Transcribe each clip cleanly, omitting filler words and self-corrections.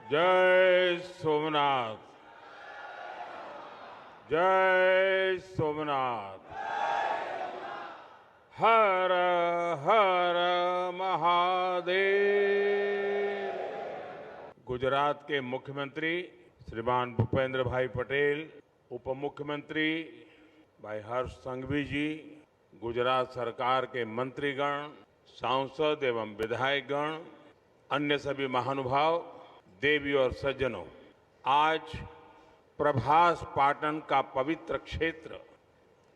जय सोमनाथ। जय सोमनाथ। हर हर महादेव। गुजरात के मुख्यमंत्री श्रीमान भूपेंद्र भाई पटेल, उप मुख्यमंत्री भाई हर्ष संघवी जी, गुजरात सरकार के मंत्रीगण, सांसद एवं विधायकगण, अन्य सभी महानुभाव, देवी और सज्जनों, आज प्रभास पाटन का पवित्र क्षेत्र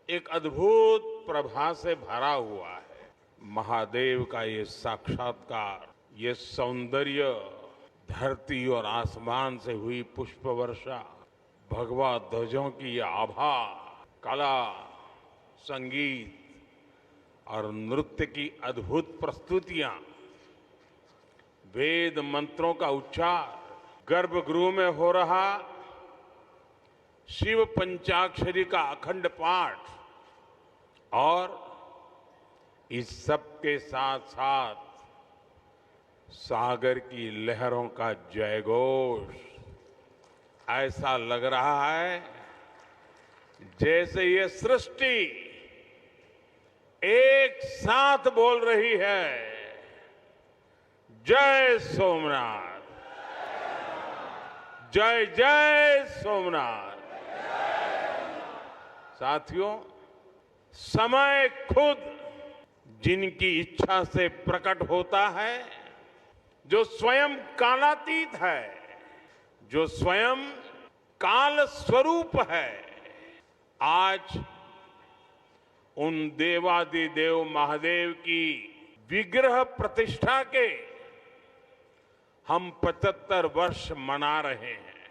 एक अद्भुत प्रभा से भरा हुआ है। महादेव का ये साक्षात्कार, ये सौंदर्य, धरती और आसमान से हुई पुष्प वर्षा, भगवा ध्वजों की ये आभा, कला, संगीत और नृत्य की अद्भुत प्रस्तुतियां, वेद मंत्रों का उच्चार, गर्भगृह में हो रहा शिव पंचाक्षरी का अखंड पाठ और इस सब के साथ साथ सागर की लहरों का जयघोष, ऐसा लग रहा है जैसे ये सृष्टि एक साथ बोल रही है, जय सोमनाथ, जय जय सोमनाथ। साथियों, समय खुद जिनकी इच्छा से प्रकट होता है, जो स्वयं कालातीत है, जो स्वयं काल स्वरूप है, आज उन देवादिदेव महादेव की विग्रह प्रतिष्ठा के हम 75 वर्ष मना रहे हैं।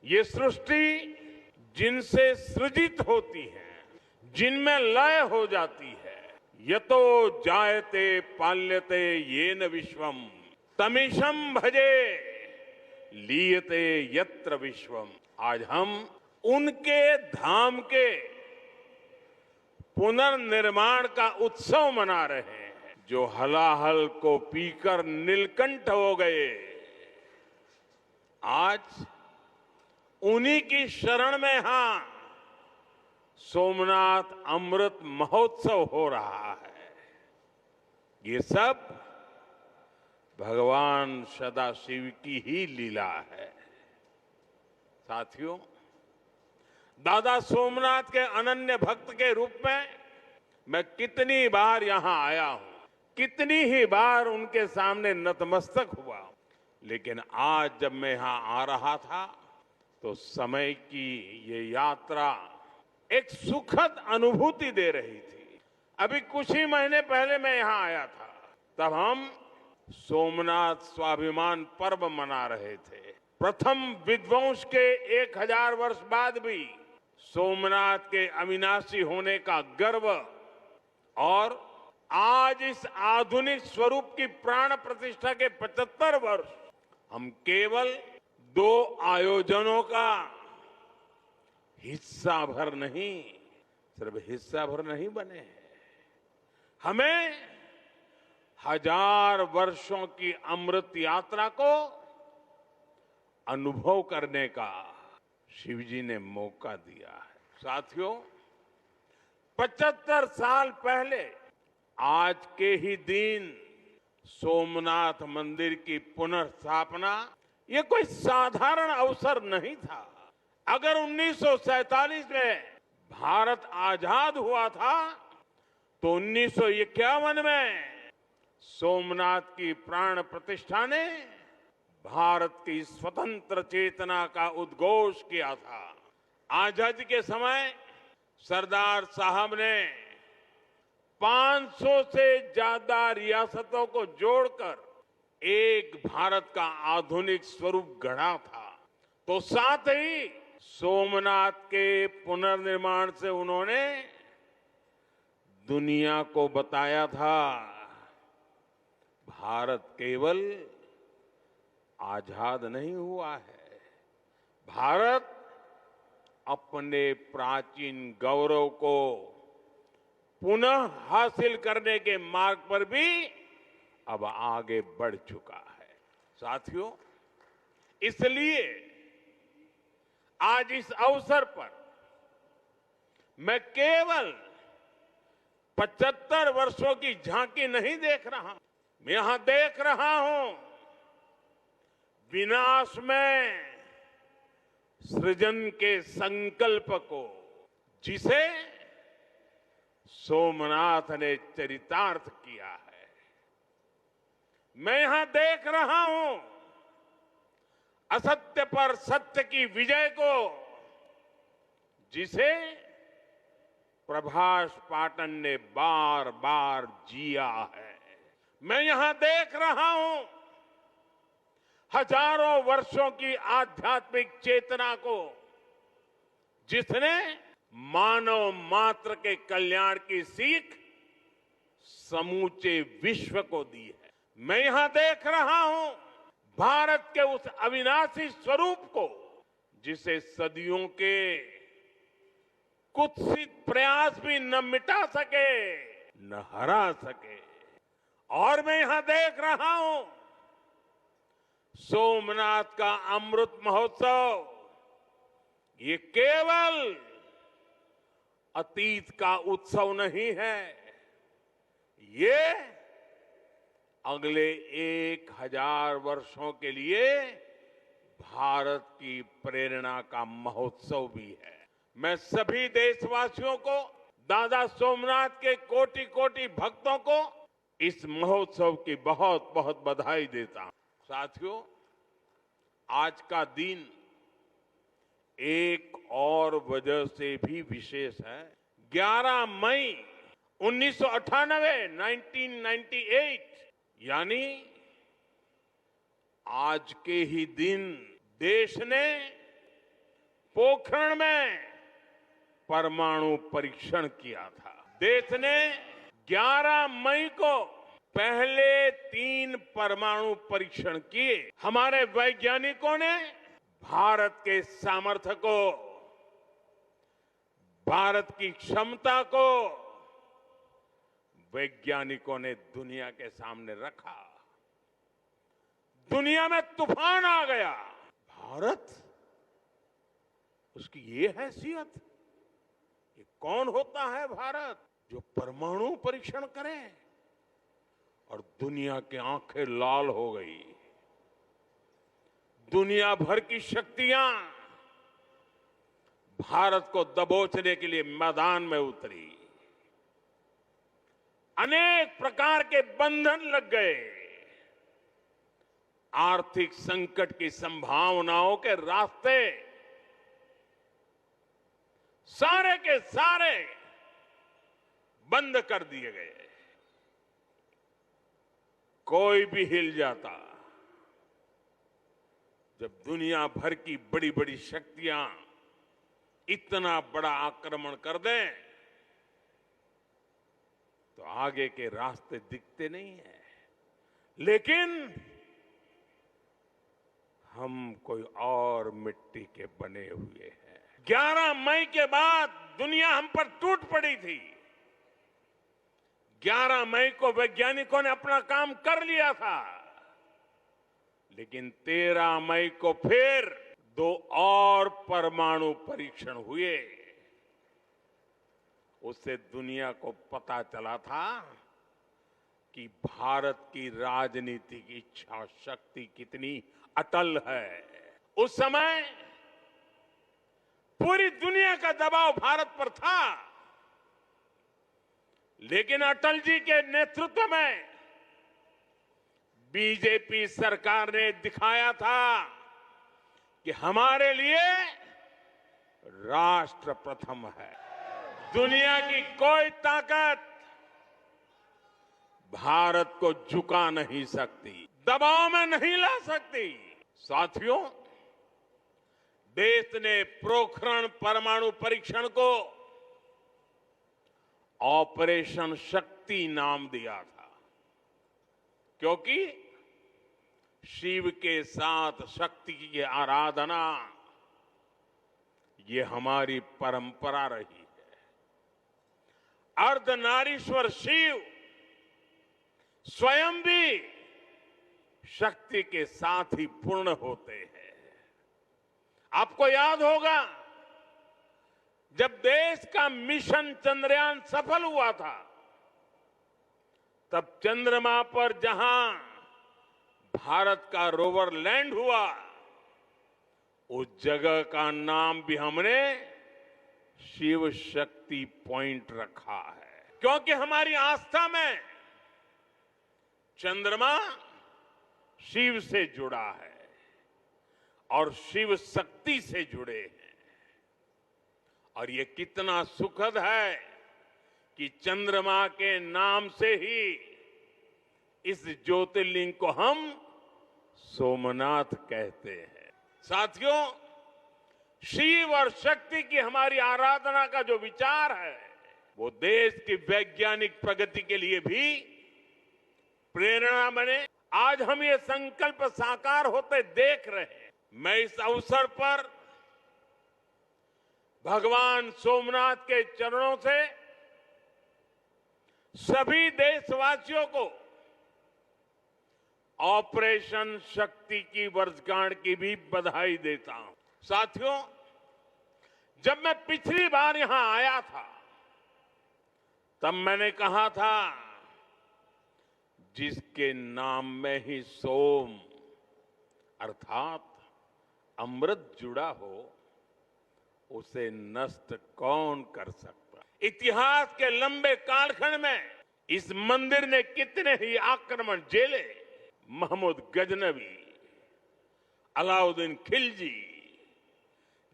ये सृष्टि जिनसे सृजित होती है, जिनमें लय हो जाती है, यतो जायते पाल्यते येन विश्वम तमीशम भजे लीयते यत्र विश्वम। आज हम उनके धाम के पुनर्निर्माण का उत्सव मना रहे हैं, जो हलाहल को पीकर नीलकंठ हो गए। आज उन्हीं की शरण में सोमनाथ अमृत महोत्सव हो रहा है। ये सब भगवान सदाशिव की ही लीला है। साथियों, दादा सोमनाथ के अनन्य भक्त के रूप में मैं कितनी बार यहां आया हूं, कितनी ही बार उनके सामने नतमस्तक हुआ हूं, लेकिन आज जब मैं यहां आ रहा था तो समय की ये यात्रा एक सुखद अनुभूति दे रही थी। अभी कुछ ही महीने पहले मैं यहां आया था, तब हम सोमनाथ स्वाभिमान पर्व मना रहे थे। प्रथम विध्वंस के 1000 वर्ष बाद भी सोमनाथ के अविनाशी होने का गर्व और आज इस आधुनिक स्वरूप की प्राण प्रतिष्ठा के 75 वर्ष हम केवल 2 आयोजनों का हिस्सा भर नहीं, सिर्फ हिस्सा भर नहीं बने हैं। हमें 1000 वर्षों की अमृत यात्रा को अनुभव करने का शिवजी ने मौका दिया है। साथियों, 75 साल पहले आज के ही दिन सोमनाथ मंदिर की पुनर्स्थापना ये कोई साधारण अवसर नहीं था। अगर 1947 में भारत आजाद हुआ था तो 1951 में सोमनाथ की प्राण प्रतिष्ठा ने भारत की स्वतंत्र चेतना का उद्घोष किया था। आजादी के समय सरदार साहब ने 500 से ज्यादा रियासतों को जोड़कर एक भारत का आधुनिक स्वरूप गढ़ा था। तो साथ ही सोमनाथ के पुनर्निर्माण से उन्होंने दुनिया को बताया था, भारत केवल आजाद नहीं हुआ है, भारत अपने प्राचीन गौरव को पुनः हासिल करने के मार्ग पर भी अब आगे बढ़ चुका है। साथियों, इसलिए आज इस अवसर पर मैं केवल 75 वर्षों की झांकी नहीं देख रहा, मैं यहां देख रहा हूं विनाश में सृजन के संकल्प को, जिसे सोमनाथ ने चरितार्थ किया है। मैं यहां देख रहा हूं असत्य पर सत्य की विजय को, जिसे प्रभास पाटन ने बार बार जिया है। मैं यहां देख रहा हूं हजारों वर्षों की आध्यात्मिक चेतना को, जिसने मानव मात्र के कल्याण की सीख समूचे विश्व को दी है। मैं यहां देख रहा हूं भारत के उस अविनाशी स्वरूप को, जिसे सदियों के कुत्सित प्रयास भी न मिटा सके, न हरा सके। और मैं यहां देख रहा हूं सोमनाथ का अमृत महोत्सव, ये केवल अतीत का उत्सव नहीं है, ये अगले 1000 वर्षों के लिए भारत की प्रेरणा का महोत्सव भी है। मैं सभी देशवासियों को, दादा सोमनाथ के कोटि कोटि भक्तों को इस महोत्सव की बहुत बहुत बधाई देता हूं। साथियों, आज का दिन एक और वजह से भी विशेष है। 11 मई 1998 यानी आज के ही दिन देश ने पोखरण में परमाणु परीक्षण किया था। देश ने 11 मई को पहले 3 परमाणु परीक्षण किए। हमारे वैज्ञानिकों ने भारत के सामर्थ्य को, भारत की क्षमता को वैज्ञानिकों ने दुनिया के सामने रखा। दुनिया में तूफान आ गया। भारत, उसकी ये हैसियत, ये कौन होता है भारत जो परमाणु परीक्षण करे? और दुनिया की आंखें लाल हो गई। दुनिया भर की शक्तियां भारत को दबोचने के लिए मैदान में उतरी। अनेक प्रकार के बंधन लग गए। आर्थिक संकट की संभावनाओं के रास्ते सारे के सारे बंद कर दिए गए। कोई भी हिल जाता। जब दुनिया भर की बड़ी बड़ी शक्तियां इतना बड़ा आक्रमण कर दें, तो आगे के रास्ते दिखते नहीं है। लेकिन हम कोई और मिट्टी के बने हुए हैं। 11 मई के बाद दुनिया हम पर टूट पड़ी थी। 11 मई को वैज्ञानिकों ने अपना काम कर लिया था, लेकिन 13 मई को फिर 2 और परमाणु परीक्षण हुए। उससे दुनिया को पता चला था कि भारत की राजनीतिक इच्छा शक्ति कितनी अटल है। उस समय पूरी दुनिया का दबाव भारत पर था, लेकिन अटल जी के नेतृत्व में बीजेपी सरकार ने दिखाया था कि हमारे लिए राष्ट्र प्रथम है। दुनिया की कोई ताकत भारत को झुका नहीं सकती, दबाव में नहीं ला सकती। साथियों, देश ने पोखरण परमाणु परीक्षण को ऑपरेशन शक्ति नाम दिया था, क्योंकि शिव के साथ शक्ति की आराधना ये हमारी परंपरा रही है। अर्धनारीश्वर शिव स्वयं भी शक्ति के साथ ही पूर्ण होते हैं। आपको याद होगा जब देश का मिशन चंद्रयान सफल हुआ था, तब चंद्रमा पर जहां भारत का रोवर लैंड हुआ, उस जगह का नाम भी हमने शिव शक्ति पॉइंट रखा है, क्योंकि हमारी आस्था में चंद्रमा शिव से जुड़ा है और शिव शक्ति से जुड़े हैं। और ये कितना सुखद है कि चंद्रमा के नाम से ही इस ज्योतिर्लिंग को हम सोमनाथ कहते हैं। साथियों, शिव और शक्ति की हमारी आराधना का जो विचार है, वो देश की वैज्ञानिक प्रगति के लिए भी प्रेरणा बने। आज हम ये संकल्प साकार होते देख रहे हैं। मैं इस अवसर पर भगवान सोमनाथ के चरणों से सभी देशवासियों को ऑपरेशन शक्ति की वर्षगांठ की भी बधाई देता हूं। साथियों, जब मैं पिछली बार यहां आया था, तब मैंने कहा था, जिसके नाम में ही सोम अर्थात अमृत जुड़ा हो, उसे नष्ट कौन कर सकता। इतिहास के लंबे कालखंड में इस मंदिर ने कितने ही आक्रमण झेले। महमूद गजनवी, अलाउद्दीन खिलजी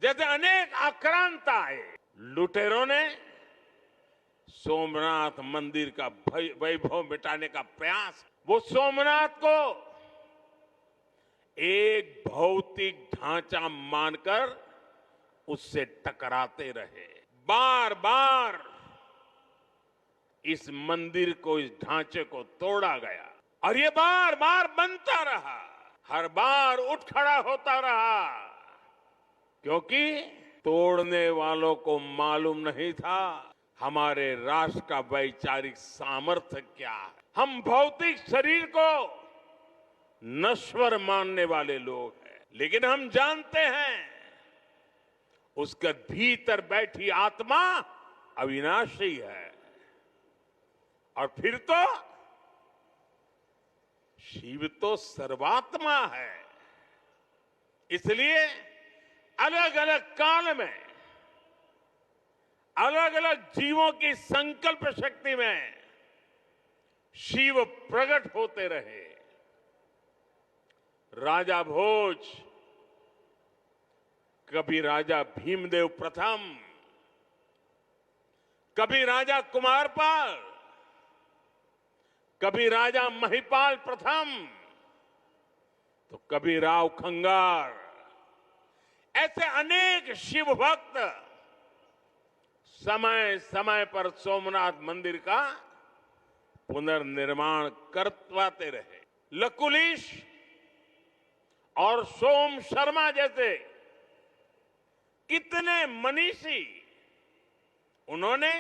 जैसे अनेक आक्रांता आए। लुटेरों ने सोमनाथ मंदिर का वैभव मिटाने का प्रयास, वो सोमनाथ को एक भौतिक ढांचा मानकर उससे टकराते रहे। बार बार इस मंदिर को, इस ढांचे को तोड़ा गया और ये बार बार बनता रहा, हर बार उठ खड़ा होता रहा, क्योंकि तोड़ने वालों को मालूम नहीं था हमारे राष्ट्र का वैचारिक सामर्थ्य क्या है। हम भौतिक शरीर को नश्वर मानने वाले लोग हैं, लेकिन हम जानते हैं उसके भीतर बैठी आत्मा अविनाशी है। और फिर तो शिव तो सर्वात्मा है। इसलिए अलग अलग काल में अलग अलग जीवों की संकल्प शक्ति में शिव प्रकट होते रहे। राजा भोज, कभी राजा भीमदेव प्रथम, कभी राजा कुमारपाल, कभी राजा महिपाल प्रथम, तो कभी राव खंगार, ऐसे अनेक शिव भक्त समय समय पर सोमनाथ मंदिर का पुनर्निर्माण करवाते रहे। लकुलिश और सोम शर्मा जैसे कितने मनीषी, उन्होंने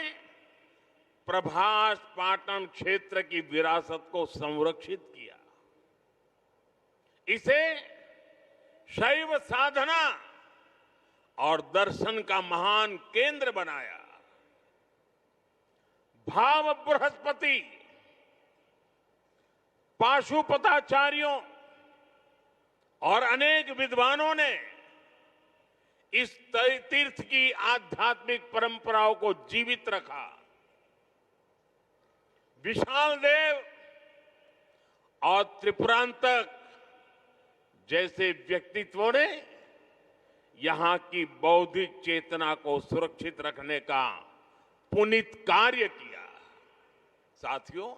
प्रभास पाटन क्षेत्र की विरासत को संरक्षित किया, इसे शैव साधना और दर्शन का महान केंद्र बनाया। भाव बृहस्पति, पाशुपताचार्यों और अनेक विद्वानों ने इस तीर्थ की आध्यात्मिक परंपराओं को जीवित रखा। विशाल देव और त्रिपुरांतक जैसे व्यक्तित्वों ने यहां की बौद्धिक चेतना को सुरक्षित रखने का पुनीत कार्य किया। साथियों,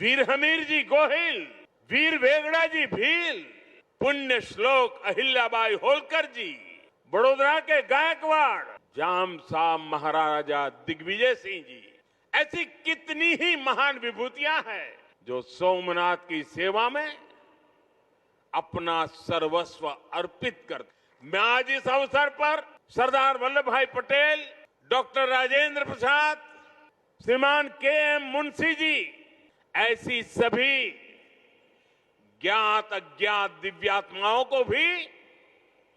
वीर हमीर जी गोहिल, वीर वेगड़ा जी भील, पुण्य श्लोक अहिल्याबाई होलकर जी, बड़ोदरा के गायकवाड़ जाम साहब महाराजा दिग्विजय सिंह जी, ऐसी कितनी ही महान विभूतियां हैं जो सोमनाथ की सेवा में अपना सर्वस्व अर्पित करते। मैं आज इस अवसर पर सरदार वल्लभ भाई पटेल, डॉक्टर राजेंद्र प्रसाद, श्रीमान के.एम. मुंशी जी, ऐसी सभी ज्ञात अज्ञात दिव्यात्माओं को भी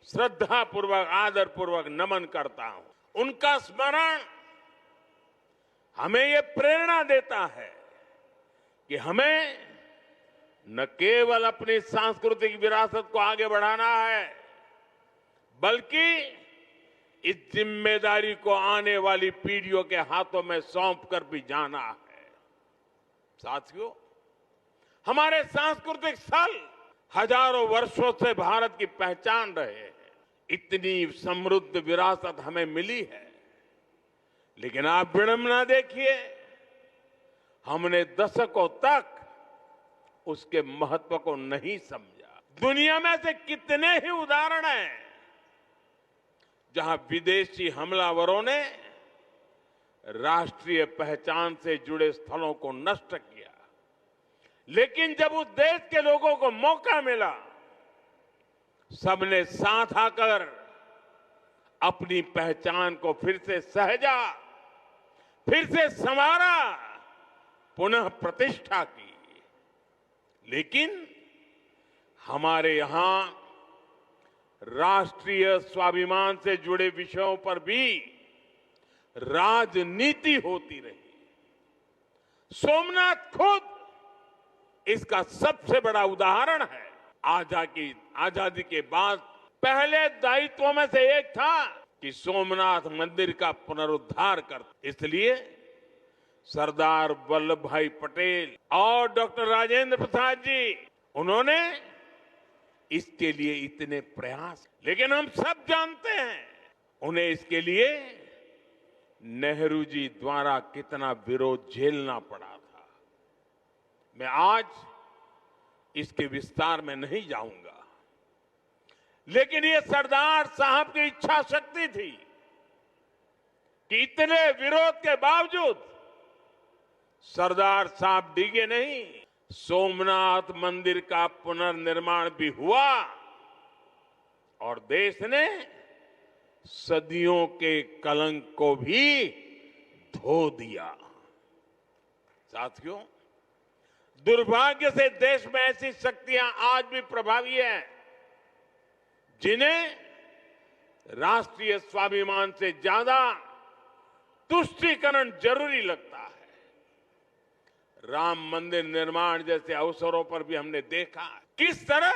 श्रद्धापूर्वक आदरपूर्वक नमन करता हूं। उनका स्मरण हमें ये प्रेरणा देता है कि हमें न केवल अपनी सांस्कृतिक विरासत को आगे बढ़ाना है, बल्कि इस जिम्मेदारी को आने वाली पीढ़ियों के हाथों में सौंप कर भी जाना है। साथियों, हमारे सांस्कृतिक स्थल हजारों वर्षों से भारत की पहचान रहे हैं। इतनी समृद्ध विरासत हमें मिली है, लेकिन आप विडंबना देखिए, हमने दशकों तक उसके महत्व को नहीं समझा। दुनिया में से कितने ही उदाहरण हैं जहां विदेशी हमलावरों ने राष्ट्रीय पहचान से जुड़े स्थलों को नष्ट किया, लेकिन जब उस देश के लोगों को मौका मिला, सबने साथ आकर अपनी पहचान को फिर से सहेजा, फिर से संवारा, पुनः प्रतिष्ठा की। लेकिन हमारे यहां राष्ट्रीय स्वाभिमान से जुड़े विषयों पर भी राजनीति होती रही। सोमनाथ खुद इसका सबसे बड़ा उदाहरण है। आजादी के बाद पहले दायित्वों में से एक था कि सोमनाथ मंदिर का पुनरुद्धार कर। इसलिए सरदार वल्लभ भाई पटेल और डॉक्टर राजेंद्र प्रसाद जी, उन्होंने इसके लिए इतने प्रयास, लेकिन हम सब जानते हैं उन्हें इसके लिए नेहरू जी द्वारा कितना विरोध झेलना पड़ा था। मैं आज इसके विस्तार में नहीं जाऊंगा, लेकिन ये सरदार साहब की इच्छा शक्ति थी कि इतने विरोध के बावजूद सरदार साहब डिगे नहीं। सोमनाथ मंदिर का पुनर्निर्माण भी हुआ और देश ने सदियों के कलंक को भी धो दिया। साथियों, दुर्भाग्य से देश में ऐसी शक्तियां आज भी प्रभावी हैं जिन्हें राष्ट्रीय स्वाभिमान से ज्यादा तुष्टीकरण जरूरी लगता है। राम मंदिर निर्माण जैसे अवसरों पर भी हमने देखा किस तरह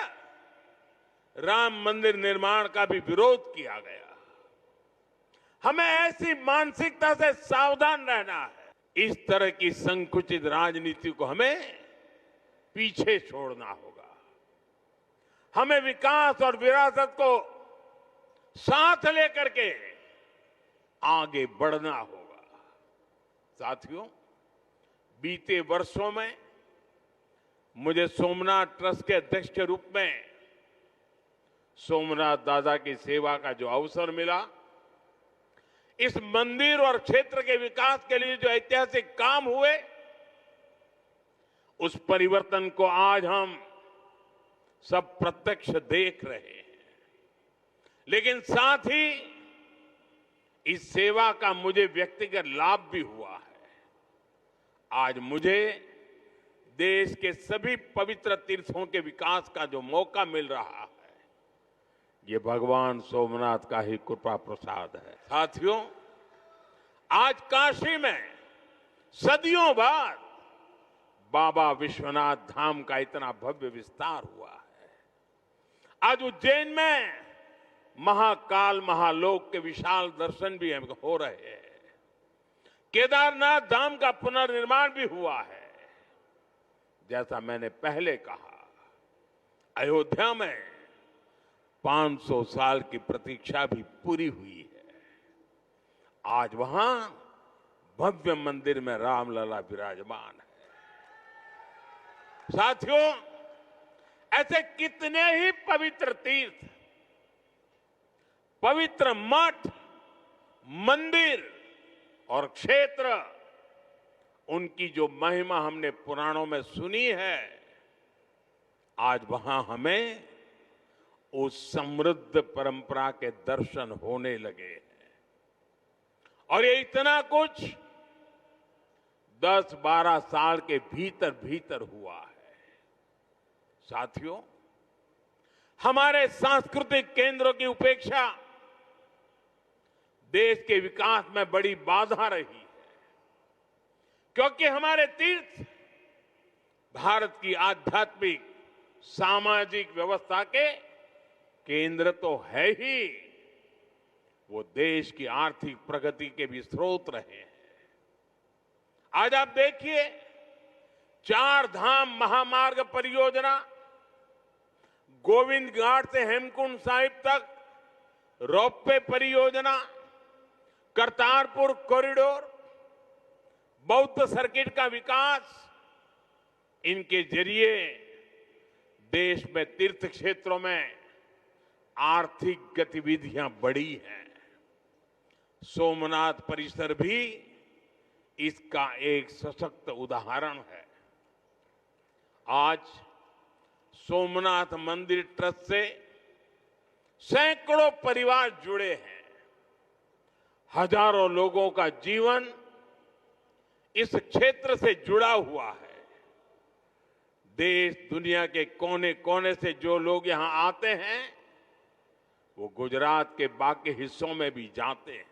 राम मंदिर निर्माण का भी विरोध किया गया। हमें ऐसी मानसिकता से सावधान रहना है। इस तरह की संकुचित राजनीति को हमें पीछे छोड़ना होगा। हमें विकास और विरासत को साथ लेकर के आगे बढ़ना होगा। साथियों, बीते वर्षों में मुझे सोमनाथ ट्रस्ट के अध्यक्ष के रूप में सोमनाथ दादा की सेवा का जो अवसर मिला, इस मंदिर और क्षेत्र के विकास के लिए जो ऐतिहासिक काम हुए, उस परिवर्तन को आज हम सब प्रत्यक्ष देख रहे हैं। लेकिन साथ ही इस सेवा का मुझे व्यक्तिगत लाभ भी हुआ है। आज मुझे देश के सभी पवित्र तीर्थों के विकास का जो मौका मिल रहा है, ये भगवान सोमनाथ का ही कृपा प्रसाद है। साथियों, आज काशी में सदियों बाद बाबा विश्वनाथ धाम का इतना भव्य विस्तार हुआ है। आज उज्जैन में महाकाल महालोक के विशाल दर्शन भी हो रहे हैं। केदारनाथ धाम का पुनर्निर्माण भी हुआ है। जैसा मैंने पहले कहा, अयोध्या में 500 साल की प्रतीक्षा भी पूरी हुई है। आज वहां भव्य मंदिर में रामलला विराजमान है। साथियों, ऐसे कितने ही पवित्र तीर्थ, पवित्र मठ, मंदिर और क्षेत्र, उनकी जो महिमा हमने पुराणों में सुनी है, आज वहां हमें उस समृद्ध परंपरा के दर्शन होने लगे हैं। और ये इतना कुछ 10-12 साल के भीतर भीतर हुआ है। साथियों, हमारे सांस्कृतिक केंद्रों की उपेक्षा देश के विकास में बड़ी बाधा रही है, क्योंकि हमारे तीर्थ भारत की आध्यात्मिक सामाजिक व्यवस्था के केंद्र तो है ही, वो देश की आर्थिक प्रगति के भी स्रोत रहे हैं। आज आप देखिए, 4 धाम महामार्ग परियोजना, गोविंद घाट से हेमकुंड साहिब तक रोपवे परियोजना, करतारपुर कॉरिडोर, बौद्ध सर्किट का विकास, इनके जरिए देश में तीर्थ क्षेत्रों में आर्थिक गतिविधियां बढ़ी हैं। सोमनाथ परिसर भी इसका एक सशक्त उदाहरण है। आज सोमनाथ मंदिर ट्रस्ट से सैकड़ों परिवार जुड़े हैं। हजारों लोगों का जीवन इस क्षेत्र से जुड़ा हुआ है। देश दुनिया के कोने कोने से जो लोग यहां आते हैं, वो गुजरात के बाकी हिस्सों में भी जाते हैं।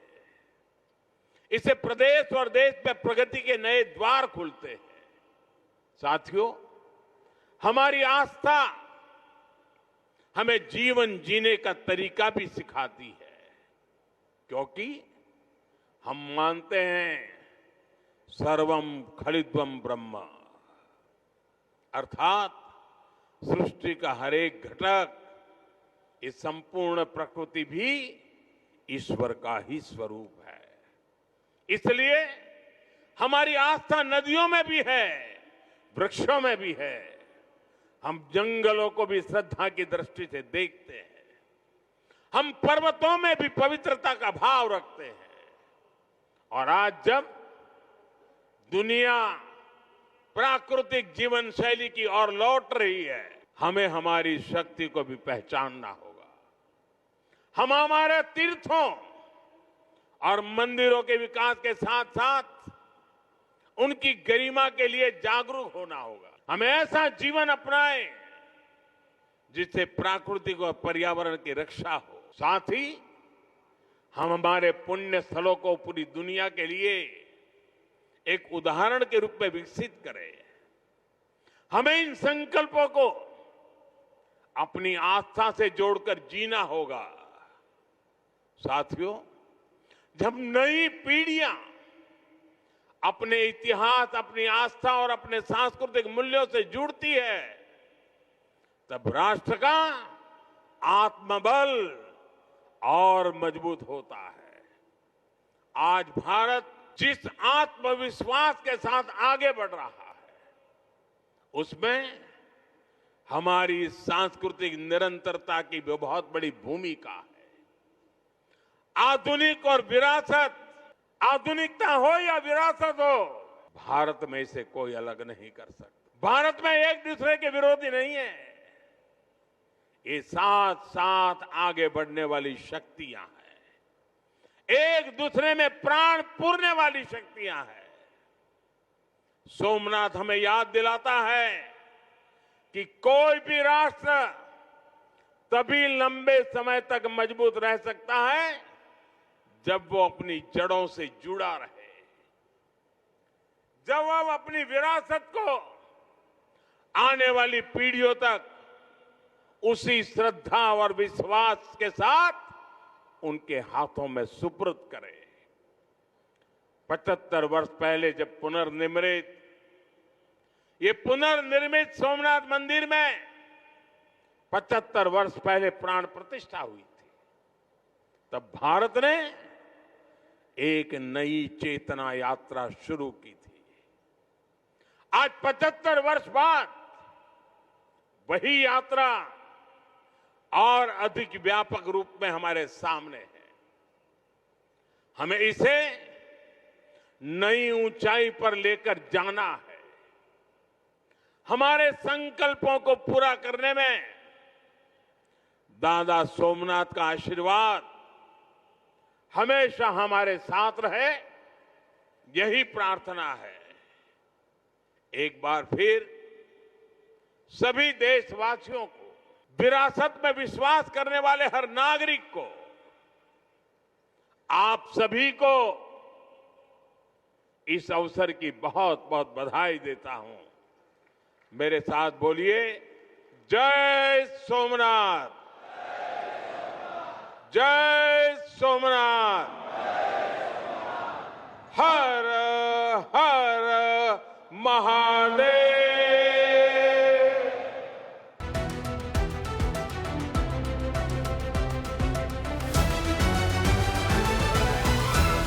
इससे प्रदेश और देश में प्रगति के नए द्वार खुलते हैं। साथियों, हमारी आस्था हमें जीवन जीने का तरीका भी सिखाती है, क्योंकि हम मानते हैं सर्वम खलिद्वम ब्रह्म, अर्थात सृष्टि का हर एक घटक, इस संपूर्ण प्रकृति भी ईश्वर का ही स्वरूप है। इसलिए हमारी आस्था नदियों में भी है, वृक्षों में भी है। हम जंगलों को भी श्रद्धा की दृष्टि से देखते हैं। हम पर्वतों में भी पवित्रता का भाव रखते हैं। और आज जब दुनिया प्राकृतिक जीवन शैली की ओर लौट रही है, हमें हमारी शक्ति को भी पहचानना होगा। हम हमारे तीर्थों और मंदिरों के विकास के साथ साथ उनकी गरिमा के लिए जागरूक होना होगा। हमें ऐसा जीवन अपनाएं जिससे प्राकृतिक और पर्यावरण की रक्षा हो। साथ ही हम हमारे पुण्य स्थलों को पूरी दुनिया के लिए एक उदाहरण के रूप में विकसित करें। हमें इन संकल्पों को अपनी आस्था से जोड़कर जीना होगा। साथियों, जब नई पीढ़ियां अपने इतिहास, अपनी आस्था और अपने सांस्कृतिक मूल्यों से जुड़ती है, तब राष्ट्र का आत्मबल और मजबूत होता है। आज भारत जिस आत्मविश्वास के साथ आगे बढ़ रहा है, उसमें हमारी सांस्कृतिक निरंतरता की भी बहुत बड़ी भूमिका है। आधुनिक और विरासत, आधुनिकता हो या विरासत हो, भारत में इसे कोई अलग नहीं कर सकता। भारत में एक दूसरे के विरोधी नहीं है। ये साथ साथ आगे बढ़ने वाली शक्तियां हैं, एक दूसरे में प्राण पूरने वाली शक्तियां हैं। सोमनाथ हमें याद दिलाता है कि कोई भी राष्ट्र तभी लंबे समय तक मजबूत रह सकता है जब वो अपनी जड़ों से जुड़ा रहे, जब वो अपनी विरासत को आने वाली पीढ़ियों तक उसी श्रद्धा और विश्वास के साथ उनके हाथों में सुपुर्द करे। 75 वर्ष पहले जब ये पुनर्निर्मित सोमनाथ मंदिर में 75 वर्ष पहले प्राण प्रतिष्ठा हुई थी, तब भारत ने एक नई चेतना यात्रा शुरू की थी। आज 75 वर्ष बाद वही यात्रा और अधिक व्यापक रूप में हमारे सामने है। हमें इसे नई ऊंचाई पर लेकर जाना है। हमारे संकल्पों को पूरा करने में दादा सोमनाथ का आशीर्वाद हमेशा हमारे साथ रहे, यही प्रार्थना है। एक बार फिर सभी देशवासियों को विरासत में विश्वास करने वाले हर नागरिक को, आप सभी को इस अवसर की बहुत बहुत बधाई देता हूं। मेरे साथ बोलिए, जय सोमनाथ, जय सोमनाथ, हर हर महादेव।